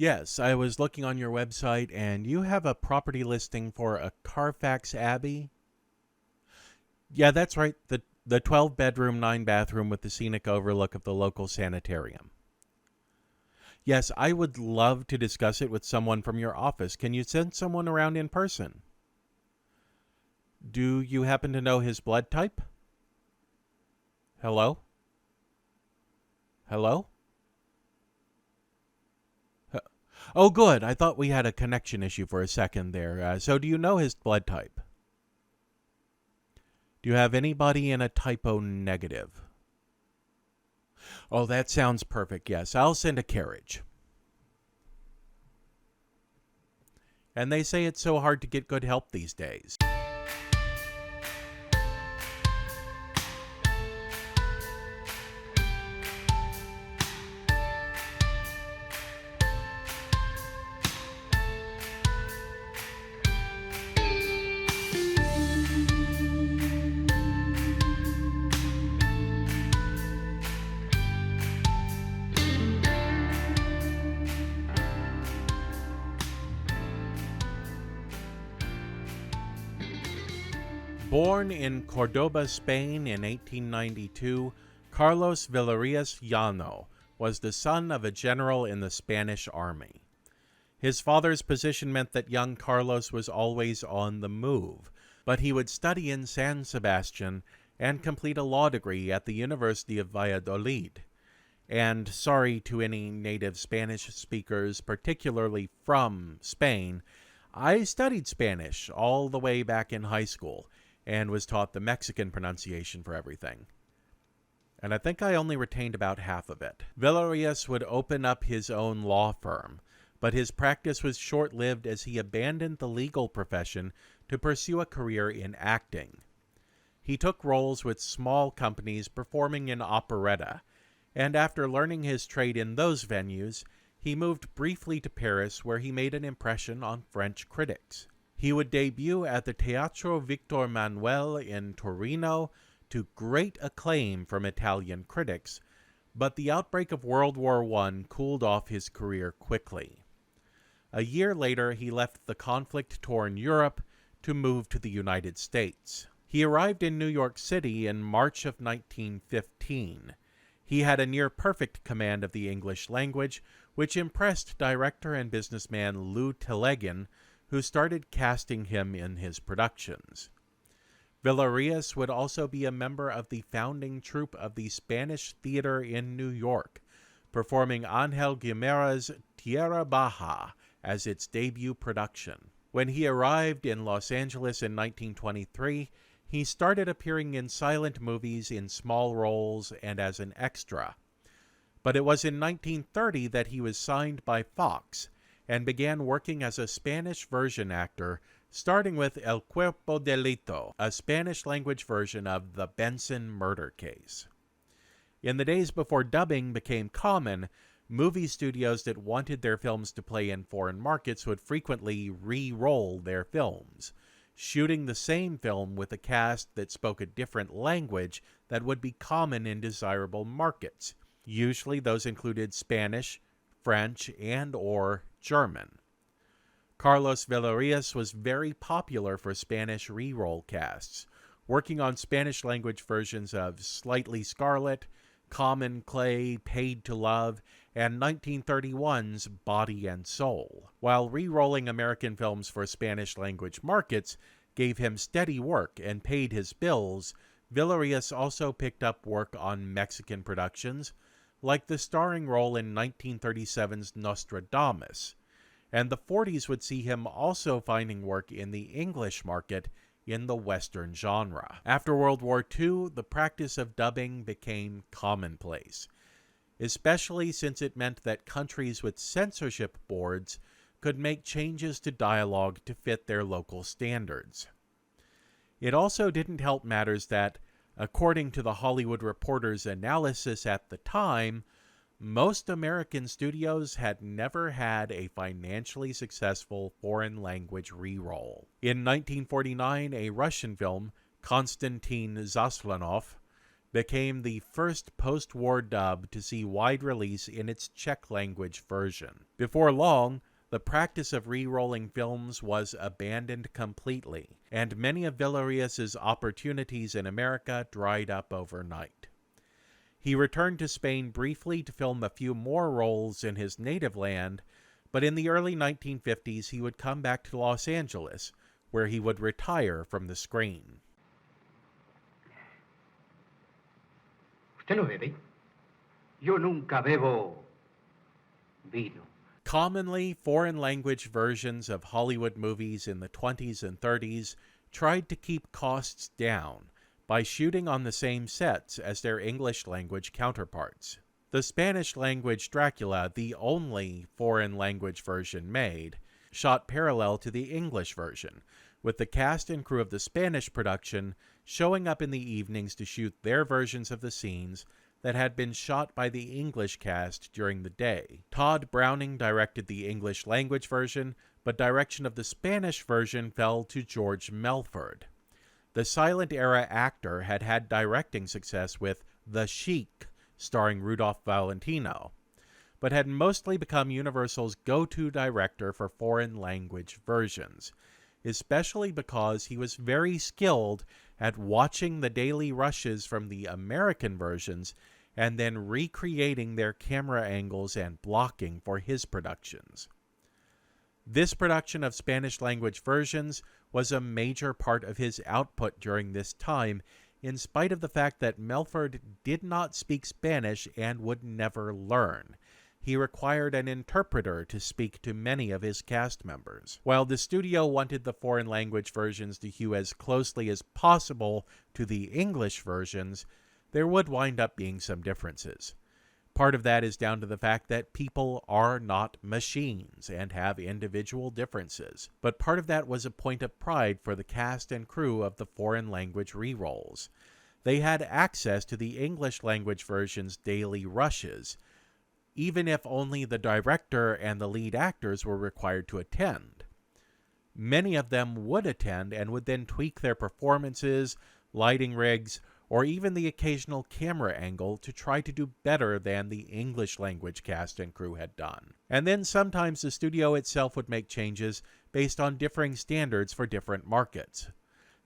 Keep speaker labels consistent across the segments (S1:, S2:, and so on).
S1: Yes, I was looking on your website and you have a property listing for a Carfax Abbey. Yeah, that's right. The 12 bedroom, 9 bathroom with the scenic overlook of the local sanitarium. Yes, I would love to discuss it with someone from your office. Can you send someone around in person? Do you happen to know his blood type? Hello? Hello? Oh, good. I thought we had a connection issue for a second there. So do you know his blood type? Do you have anybody in a typo negative? Oh, that sounds perfect. Yes, I'll send a carriage. And they say it's so hard to get good help these days. Born in Cordoba, Spain in 1892, Carlos Villarías Llano was the son of a general in the Spanish army. His father's position meant that young Carlos was always on the move, but he would study in San Sebastian and complete a law degree at the University of Valladolid. And sorry to any native Spanish speakers, particularly from Spain, I studied Spanish all the way back in high school and was taught the Mexican pronunciation for everything. And I think I only retained about half of it. Villarías would open up his own law firm, but his practice was short-lived as he abandoned the legal profession to pursue a career in acting. He took roles with small companies performing in operetta, and after learning his trade in those venues, he moved briefly to Paris where he made an impression on French critics. He would debut at the Teatro Victor Manuel in Torino to great acclaim from Italian critics, but the outbreak of World War I cooled off his career quickly. A year later, he left the conflict-torn Europe to move to the United States. He arrived in New York City in March of 1915. He had a near-perfect command of the English language, which impressed director and businessman Lou Tillegen, who started casting him in his productions. Villarías would also be a member of the founding troupe of the Spanish Theater in New York, performing Ángel Guimara's Tierra Baja as its debut production. When he arrived in Los Angeles in 1923, he started appearing in silent movies in small roles and as an extra. But it was in 1930 that he was signed by Fox and began working as a Spanish version actor, starting with El Cuerpo Delito, a Spanish-language version of the Benson murder case. In the days before dubbing became common, movie studios that wanted their films to play in foreign markets would frequently re-roll their films, shooting the same film with a cast that spoke a different language that would be common in desirable markets. Usually those included Spanish, French, and/or German. Carlos Villarías was very popular for Spanish re-roll casts, working on Spanish-language versions of Slightly Scarlet, Common Clay, Paid to Love, and 1931's Body and Soul. While re-rolling American films for Spanish-language markets gave him steady work and paid his bills, Villarías also picked up work on Mexican productions, like the starring role in 1937's Nostradamus, and the 40s would see him also finding work in the English market in the Western genre. After World War II, the practice of dubbing became commonplace, especially since it meant that countries with censorship boards could make changes to dialogue to fit their local standards. It also didn't help matters that, according to the Hollywood Reporter's analysis at the time, most American studios had never had a financially successful foreign language re-roll. In 1949, a Russian film, Konstantin Zaslanov, became the first post-war dub to see wide release in its Czech language version. Before long, the practice of re-rolling films was abandoned completely, and many of Villarías' opportunities in America dried up overnight. He returned to Spain briefly to film a few more roles in his native land, but in the early 1950s he would come back to Los Angeles, where he would retire from the screen.
S2: ¿Usted no bebe? Yo nunca bebo vino.
S1: Commonly, foreign language versions of Hollywood movies in the 20s and 30s tried to keep costs down by shooting on the same sets as their English language counterparts. The Spanish language Dracula, the only foreign language version made, shot parallel to the English version, with the cast and crew of the Spanish production showing up in the evenings to shoot their versions of the scenes that had been shot by the English cast during the day. Todd Browning directed the English language version, but direction of the Spanish version fell to George Melford. The silent era actor had had directing success with The Sheik, starring Rudolph Valentino, but had mostly become Universal's go-to director for foreign language versions, especially because he was very skilled at watching the daily rushes from the American versions and then recreating their camera angles and blocking for his productions. This production of Spanish language versions was a major part of his output during this time, in spite of the fact that Melford did not speak Spanish and would never learn. He required an interpreter to speak to many of his cast members. While the studio wanted the foreign language versions to hew as closely as possible to the English versions, there would wind up being some differences. Part of that is down to the fact that people are not machines and have individual differences. But part of that was a point of pride for the cast and crew of the foreign language re-rolls. They had access to the English language version's daily rushes, even if only the director and the lead actors were required to attend. Many of them would attend and would then tweak their performances, lighting rigs, or even the occasional camera angle to try to do better than the English language cast and crew had done. And then sometimes the studio itself would make changes based on differing standards for different markets.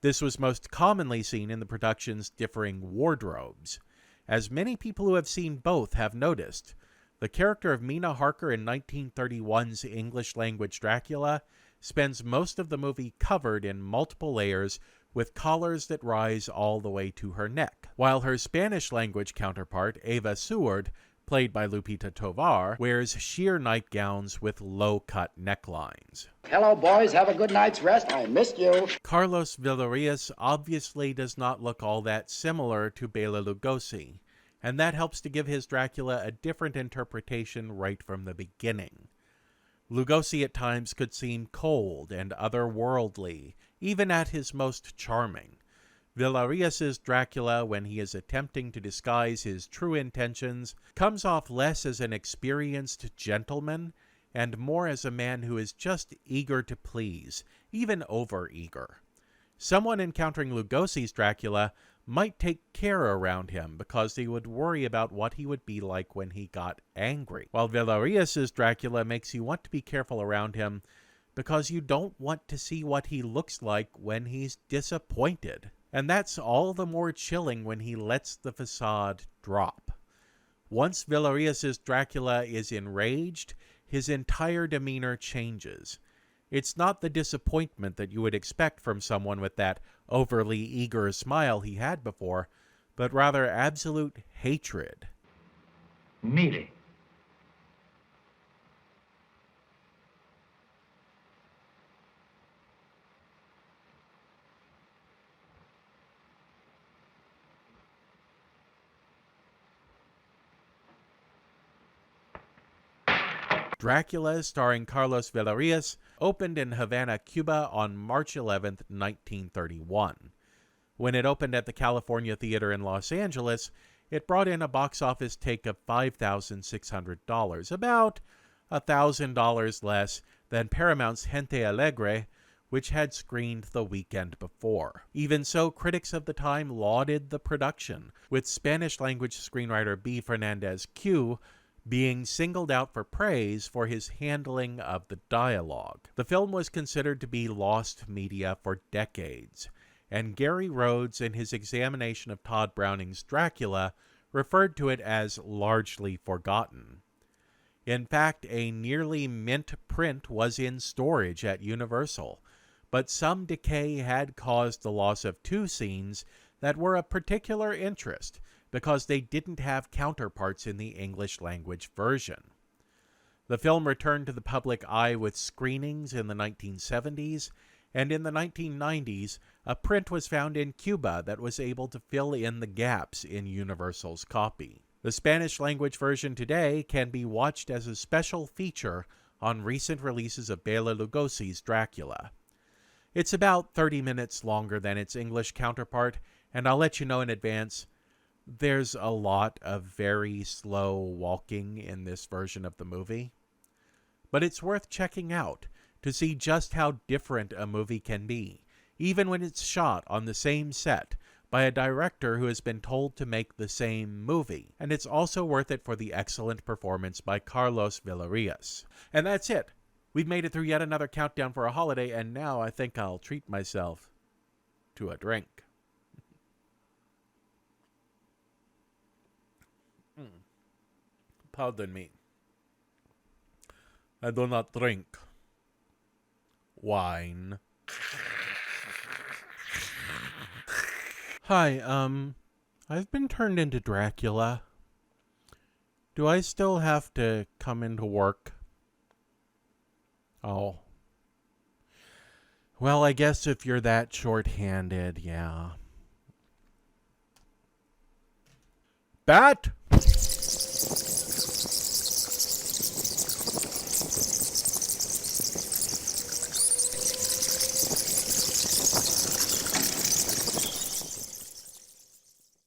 S1: This was most commonly seen in the production's differing wardrobes. As many people who have seen both have noticed, the character of Mina Harker in 1931's English language Dracula spends most of the movie covered in multiple layers with collars that rise all the way to her neck, while her Spanish language counterpart, Eva Seward, played by Lupita Tovar, wears sheer nightgowns with low-cut necklines.
S3: Hello, boys. Have a good night's rest. I missed you.
S1: Carlos Villarías obviously does not look all that similar to Bela Lugosi, and that helps to give his Dracula a different interpretation right from the beginning. Lugosi at times could seem cold and otherworldly, even at his most charming. Villarías' Dracula, when he is attempting to disguise his true intentions, comes off less as an experienced gentleman and more as a man who is just eager to please, even over-eager. Someone encountering Lugosi's Dracula might take care around him because they would worry about what he would be like when he got angry, while Villarías' Dracula makes you want to be careful around him because you don't want to see what he looks like when he's disappointed. And that's all the more chilling when he lets the facade drop. Once Villarías' Dracula is enraged, his entire demeanor changes. It's not the disappointment that you would expect from someone with that overly eager smile he had before, but rather absolute hatred.
S2: Mire.
S1: Dracula, starring Carlos Villarías, opened in Havana, Cuba on March 11, 1931. When it opened at the California Theater in Los Angeles, it brought in a box office take of $5,600, about $1,000 less than Paramount's Gente Alegre, which had screened the weekend before. Even so, critics of the time lauded the production, with Spanish-language screenwriter B. Fernandez Q. being singled out for praise for his handling of the dialogue. The film was considered to be lost media for decades, and Gary Rhodes, in his examination of Todd Browning's Dracula, referred to it as largely forgotten. In fact, a nearly mint print was in storage at Universal, but some decay had caused the loss of two scenes that were of particular interest because they didn't have counterparts in the English-language version. The film returned to the public eye with screenings in the 1970s, and in the 1990s, a print was found in Cuba that was able to fill in the gaps in Universal's copy. The Spanish-language version today can be watched as a special feature on recent releases of Bela Lugosi's Dracula. It's about 30 minutes longer than its English counterpart, and I'll let you know in advance, there's a lot of very slow walking in this version of the movie. But it's worth checking out to see just how different a movie can be, even when it's shot on the same set by a director who has been told to make the same movie. And it's also worth it for the excellent performance by Carlos Villarías. And that's it. We've made it through yet another countdown for a holiday, and now I think I'll treat myself to a drink. Pardon me. I do not drink wine. Hi, I've been turned into Dracula. Do I still have to come into work? Oh. Well, I guess if you're that short-handed, yeah. Bat!